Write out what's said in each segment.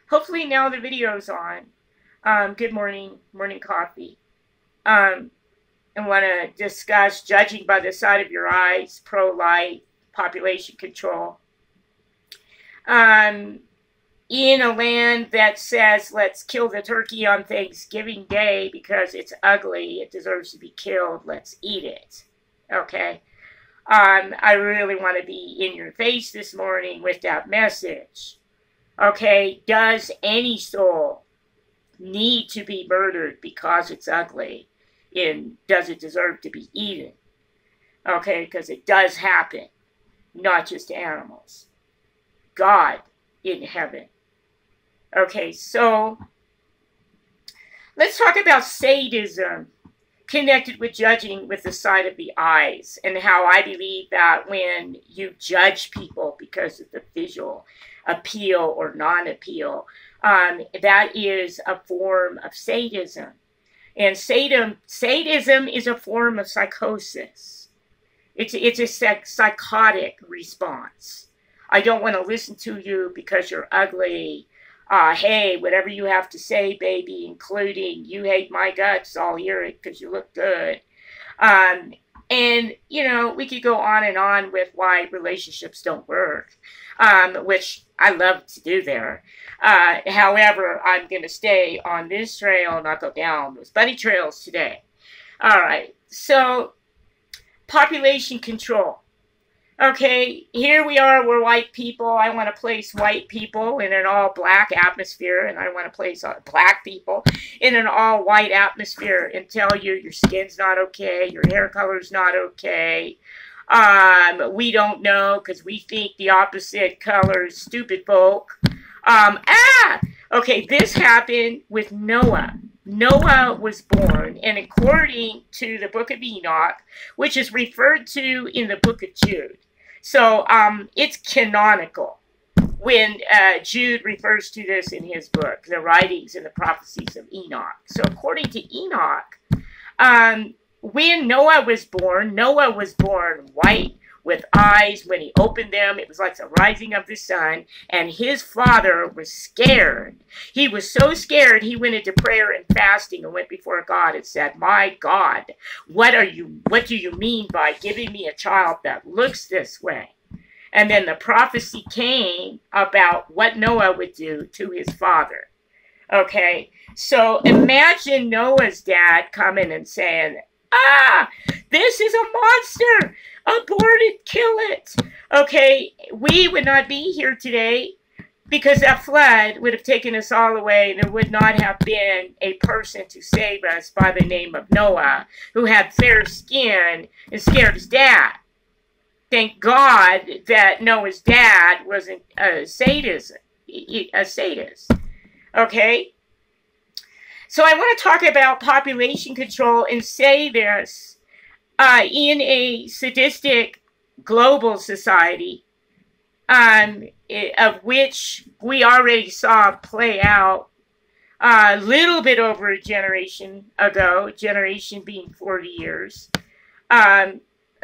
Hopefully now the video's on. Good morning, morning coffee. I want to discuss judging by the side of your eyes, pro-life, population control. In a land that says, let's kill the turkey on Thanksgiving Day because it's ugly, it deserves to be killed, let's eat it. Okay? I really want to be in your face this morning with that message. Okay, does any soul need to be murdered because it's ugly? And does it deserve to be eaten? Okay, because it does happen, not just animals. God in heaven. Okay, so let's talk about sadism connected with judging with the side of the eyes, and how I believe that when you judge people because of the visual appeal or non-appeal, that is a form of sadism. And sadism is a form of psychosis. It's a psychotic response. I don't want to listen to you because you're ugly. Hey, whatever you have to say, baby, including you hate my guts, I'll hear it because you look good. And, you know, we could go on and on with why relationships don't work, which I love to do there. However, I'm going to stay on this trail, not go down those bunny trails today. All right, so population control. Okay, here we are, we're white people. I want to place white people in an all-black atmosphere, and I want to place black people in an all-white atmosphere and tell you your skin's not okay, your hair color's not okay. We don't know because we think the opposite color is stupid folk. Okay, this happened with Noah. Noah was born, and according to the book of Enoch, which is referred to in the book of Jude, so it's canonical when Jude refers to this in his book, the writings and the prophecies of Enoch. So according to Enoch, when Noah was born white with eyes. When he opened them, it was like the rising of the sun, and his father was scared. He was so scared, he went into prayer and fasting and went before God and said, my God, what do you mean by giving me a child that looks this way? And then the prophecy came about what Noah would do to his father. Okay, so imagine Noah's dad coming and saying, this is a monster! Abort it, kill it. Okay, we would not be here today because that flood would have taken us all away, and there would not have been a person to save us by the name of Noah who had fair skin and scared his dad. Thank God that Noah's dad wasn't a sadist. Okay? So I want to talk about population control and say this. In a sadistic global society, of which we already saw play out a little bit over a generation ago, generation being 40 years. A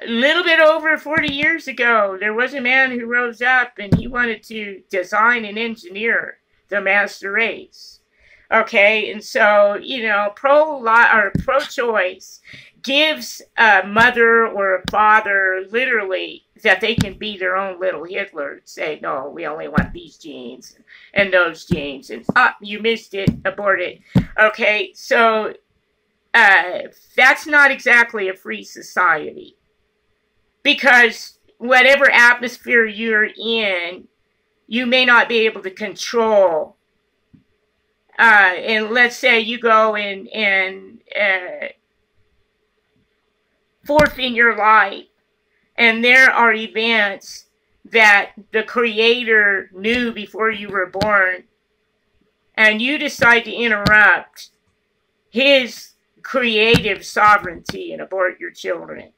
little bit over 40 years ago, there was a man who rose up and he wanted to design and engineer the master race. Okay, and so, you know, pro-choice gives a mother or a father literally that they can be their own little Hitler. Say, no, we only want these genes and those genes. And, you missed it, abort it. Okay, so that's not exactly a free society. Because whatever atmosphere you're in, you may not be able to control. And let's say you go and forth in your life, and there are events that the Creator knew before you were born, and you decide to interrupt His creative sovereignty and abort your children.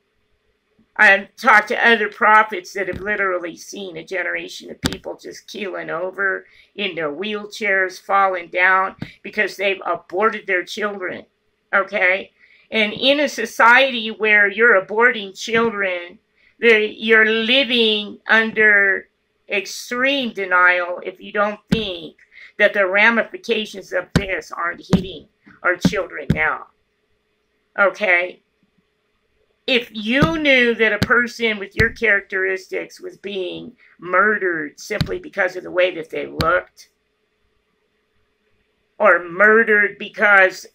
I've talked to other prophets that have literally seen a generation of people just keeling over in their wheelchairs, falling down because they've aborted their children, okay? And in a society where you're aborting children, you're living under extreme denial if you don't think that the ramifications of this aren't hitting our children now. Okay? If you knew that a person with your characteristics was being murdered simply because of the way that they looked, or murdered because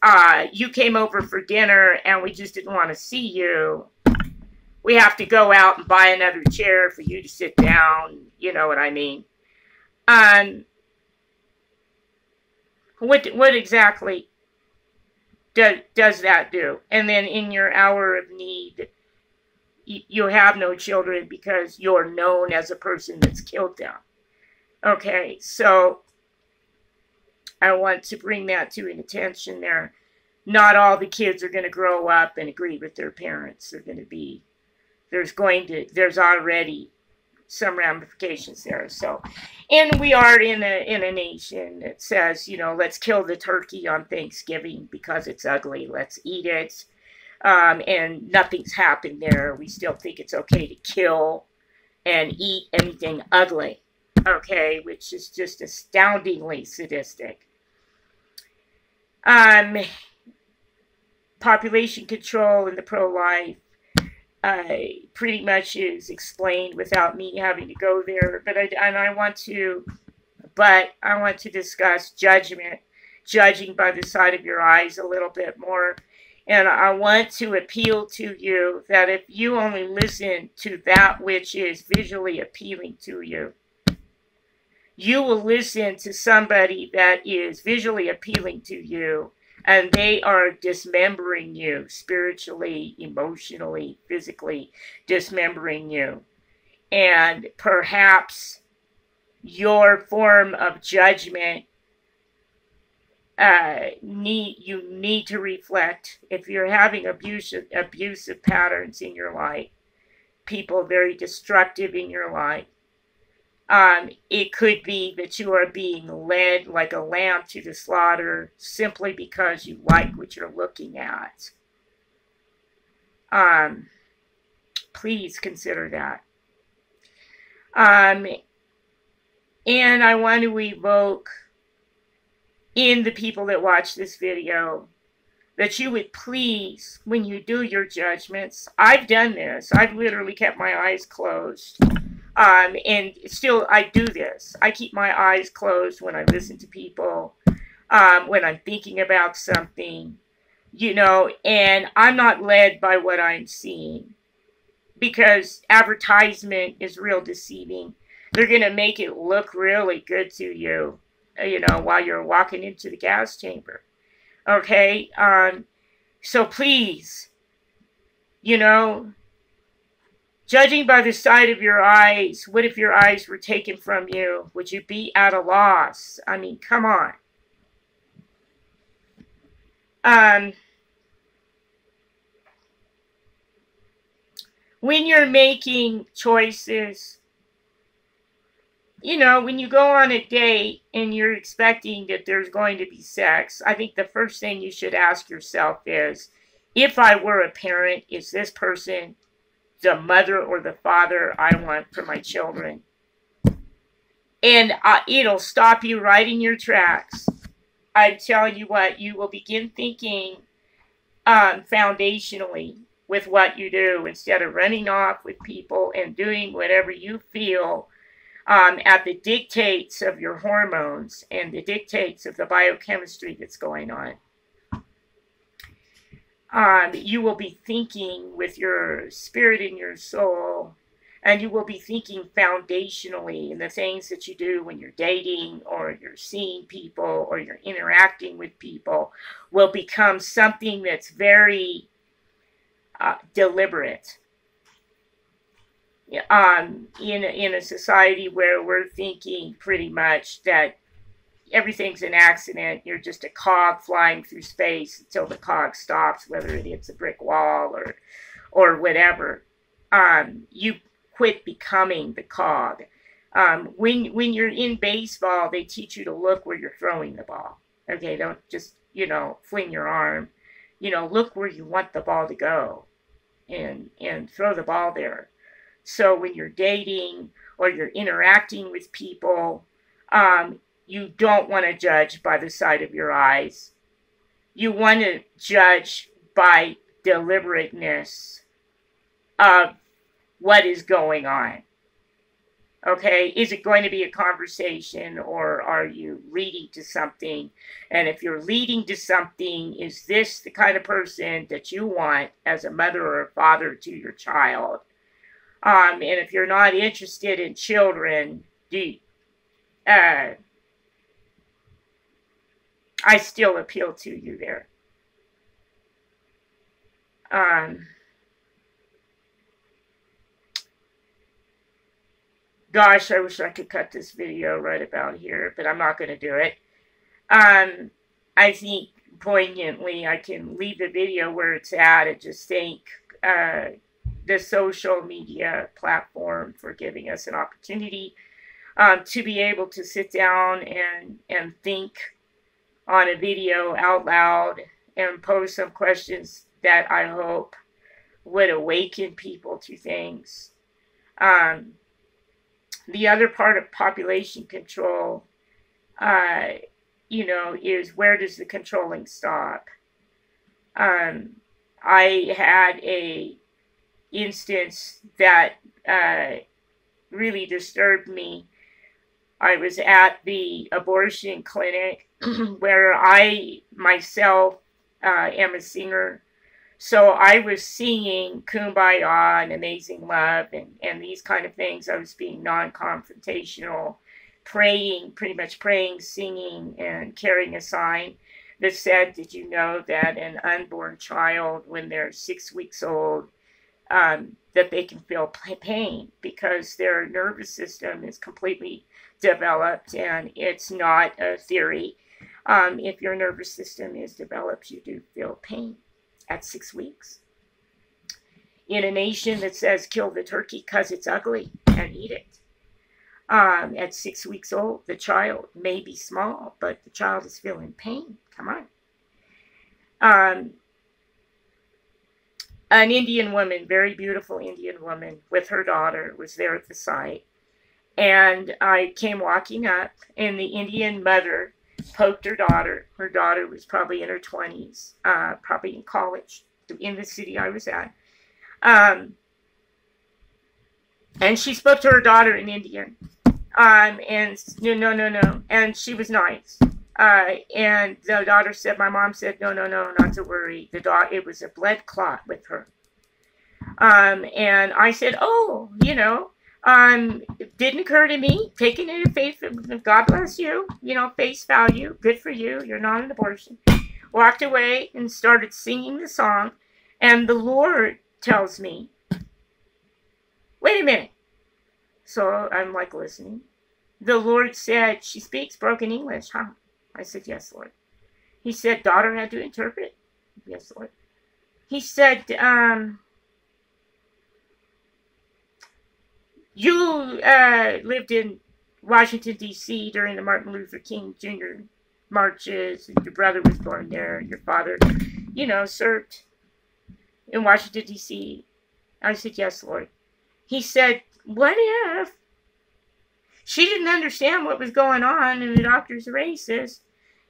you came over for dinner and we just didn't want to see you, we have to go out and buy another chair for you to sit down, you know what I mean? What exactly does that do? And then in your hour of need, you have no children because you're known as a person that's killed them. Okay, so I want to bring that to an attention there. Not all the kids are going to grow up and agree with their parents. They're going to be, there's already some ramifications there. So, and we are in a nation that says, you know, let's kill the turkey on Thanksgiving because it's ugly. Let's eat it. And nothing's happened there. We still think it's okay to kill and eat anything ugly. Okay, which is just astoundingly sadistic. Population control and the pro-life pretty much is explained without me having to go there. But I want to discuss judging by the side of your eyes a little bit more. And I want to appeal to you that if you only listen to that which is visually appealing to you, you will listen to somebody that is visually appealing to you, and they are dismembering you spiritually, emotionally, physically, dismembering you. And perhaps your form of judgment, you need to reflect. If you're having abusive patterns in your life, people very destructive in your life, it could be that you are being led like a lamb to the slaughter simply because you like what you're looking at. Please consider that. And I want to evoke in the people that watch this video that you would please, when you do your judgments, I've done this. I've literally kept my eyes closed. And still, I do this. I keep my eyes closed when I listen to people, when I'm thinking about something, you know, and I'm not led by what I'm seeing, because advertisement is real deceiving. They're going to make it look really good to you, you know, while you're walking into the gas chamber. Okay? So please, you know, judging by the side of your eyes, what if your eyes were taken from you? Would you be at a loss? I mean, come on. When you're making choices, you know, when you go on a date and you're expecting that there's going to be sex, I think the first thing you should ask yourself is, if I were a parent, is this person the mother or the father I want for my children? And it'll stop you right in your tracks. I'm telling you what, you will begin thinking foundationally with what you do, instead of running off with people and doing whatever you feel at the dictates of your hormones and the dictates of the biochemistry that's going on. You will be thinking with your spirit and your soul, and you will be thinking foundationally in the things that you do when you're dating or you're seeing people or you're interacting with people will become something that's very deliberate. In a society where we're thinking pretty much that everything's an accident, you're just a cog flying through space until the cog stops, whether it hits a brick wall or whatever. You quit becoming the cog. When you're in baseball, they teach you to look where you're throwing the ball. Okay, don't just, you know, fling your arm. You know, look where you want the ball to go and throw the ball there. So when you're dating or you're interacting with people, you don't want to judge by the side of your eyes. You want to judge by deliberateness of what is going on. Okay, is it going to be a conversation, or are you leading to something? And if you're leading to something, is this the kind of person that you want as a mother or a father to your child? And if you're not interested in children, I still appeal to you there. Gosh, I wish I could cut this video right about here, but I'm not going to do it. I think poignantly I can leave the video where it's at and just thank the social media platform for giving us an opportunity to be able to sit down and think on a video out loud and pose some questions that I hope would awaken people to things. The other part of population control, is where does the controlling stop? I had a instance that really disturbed me. I was at the abortion clinic where I myself am a singer. So I was singing Kumbaya and Amazing Love and these kind of things. I was being non-confrontational, praying, pretty much praying, singing, and carrying a sign that said, did you know that an unborn child, when they're 6 weeks old, that they can feel pain because their nervous system is completely developed, and it's not a theory. If your nervous system is developed, you do feel pain at 6 weeks. In a nation that says kill the turkey because it's ugly and eat it. At 6 weeks old, the child may be small, but the child is feeling pain. Come on. An Indian woman, very beautiful Indian woman, with her daughter was there at the site. And I came walking up, and the Indian mother poked her daughter. Her daughter was probably in her 20s, probably in college, in the city I was at. And she spoke to her daughter in Indian. And no. And she was nice. And the daughter said, my mom said, no, not to worry. It was a blood clot with her. And I said, oh, it didn't occur to me. Taking it in faith, God bless you, face value, good for you. You're not an abortion. Walked away and started singing the song. And the Lord tells me, wait a minute. So I'm like listening. The Lord said, she speaks broken English, huh? I said, yes, Lord. He said, daughter had to interpret. Yes, Lord. He said, you lived in Washington, D.C. during the Martin Luther King Jr. marches. Your brother was born there. Your father, served in Washington, D.C. I said, yes, Lord. He said, what if she didn't understand what was going on and the doctor's racist,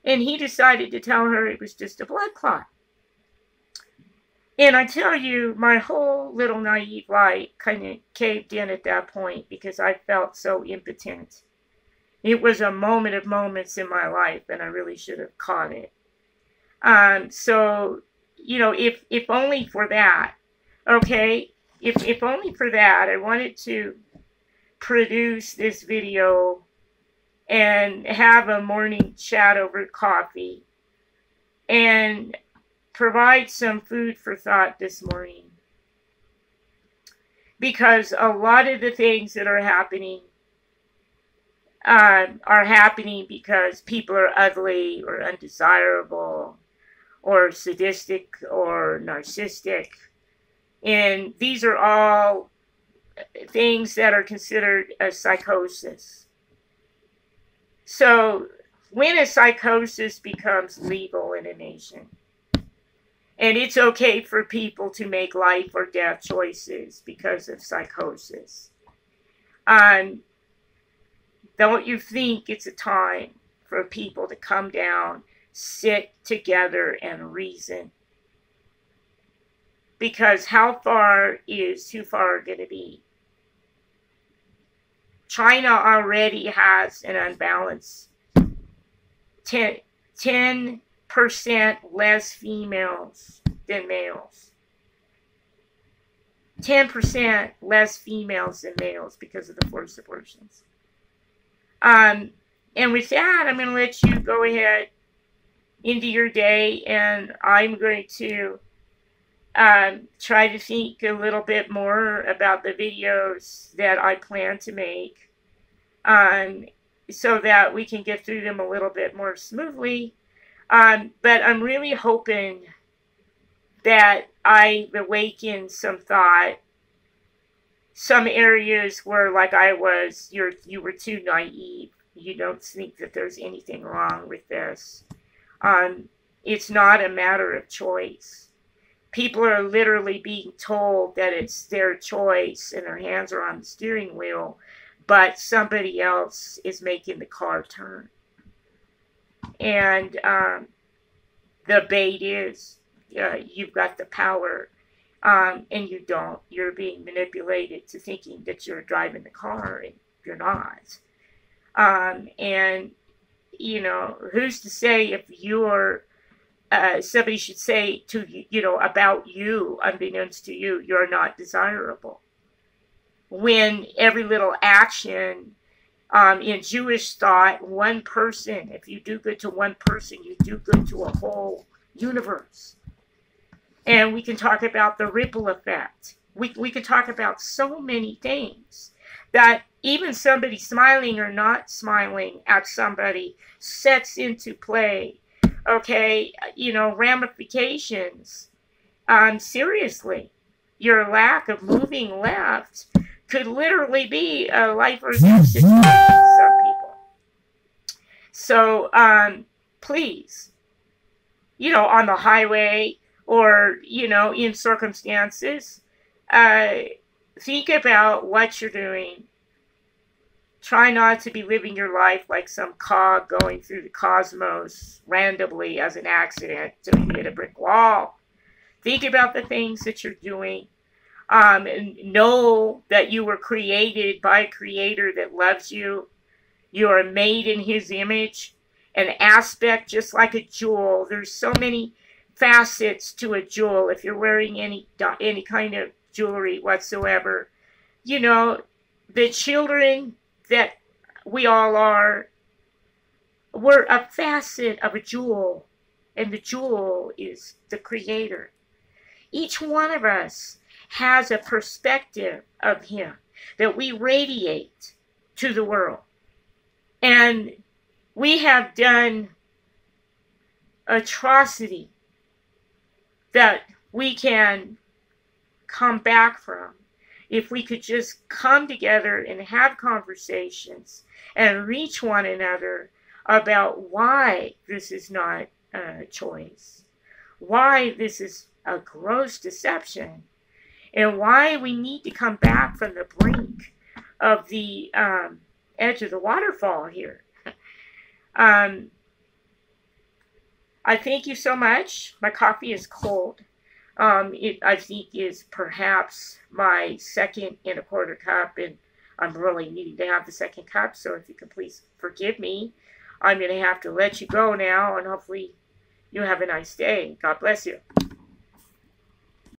and he decided to tell her it was just a blood clot? And I tell you, my whole little naive light kind of caved in at that point because I felt so impotent. It was a moment of moments in my life, and I really should have caught it. So, if only for that, okay? If only for that, I wanted to produce this video and have a morning chat over coffee and provide some food for thought this morning. Because a lot of the things that are happening because people are ugly or undesirable or sadistic or narcissistic. And these are all things that are considered a psychosis. So when a psychosis becomes legal in a nation, and it's okay for people to make life or death choices because of psychosis, Um, don't you think it's a time for people to come down, sit together, and reason? Because how far is too far going to be? China already has an unbalance. 10% less females than males. 10% less females than males because of the forced abortions. And with that, I'm going to let you go ahead into your day, and I'm going to try to think a little bit more about the videos that I plan to make, so that we can get through them a little bit more smoothly. But I'm really hoping that I awaken some thought. Some areas where, like I was, you were too naive. You don't think that there's anything wrong with this. It's not a matter of choice. People are literally being told that it's their choice and their hands are on the steering wheel, but somebody else is making the car turn. And the bait is, you've got the power, and you don't. You're being manipulated to thinking that you're driving the car, and you're not. And, you know, who's to say if you're, somebody should say to you, you know, about you, unbeknownst to you, you're not desirable. When every little action, in Jewish thought, one person, if you do good to one person, you do good to a whole universe. And we can talk about the ripple effect. We can talk about so many things that even somebody smiling or not smiling at somebody sets into play, okay, you know, ramifications. Seriously, your lack of moving left could literally be a life or death situation for some people. So, please, you know, on the highway or, you know, in circumstances, think about what you're doing. Try not to be living your life like some cog going through the cosmos randomly as an accident till you hit a brick wall. Think about the things that you're doing. And know that you were created by a creator that loves you. You are made in his image. An aspect just like a jewel. There's so many facets to a jewel. If you're wearing any kind of jewelry whatsoever, you know, the children that we all are, we're a facet of a jewel, and the jewel is the creator. Each one of us has a perspective of him that we radiate to the world. And we have done atrocity that we can come back from if we could just come together and have conversations and reach one another about why this is not a choice, why this is a gross deception, and why we need to come back from the brink of the edge of the waterfall here. I thank you so much. My coffee is cold. I think is perhaps my second and a quarter cup, and I'm really needing to have the second cup, so if you can please forgive me. I'm going to have to let you go now, and hopefully you have a nice day. God bless you.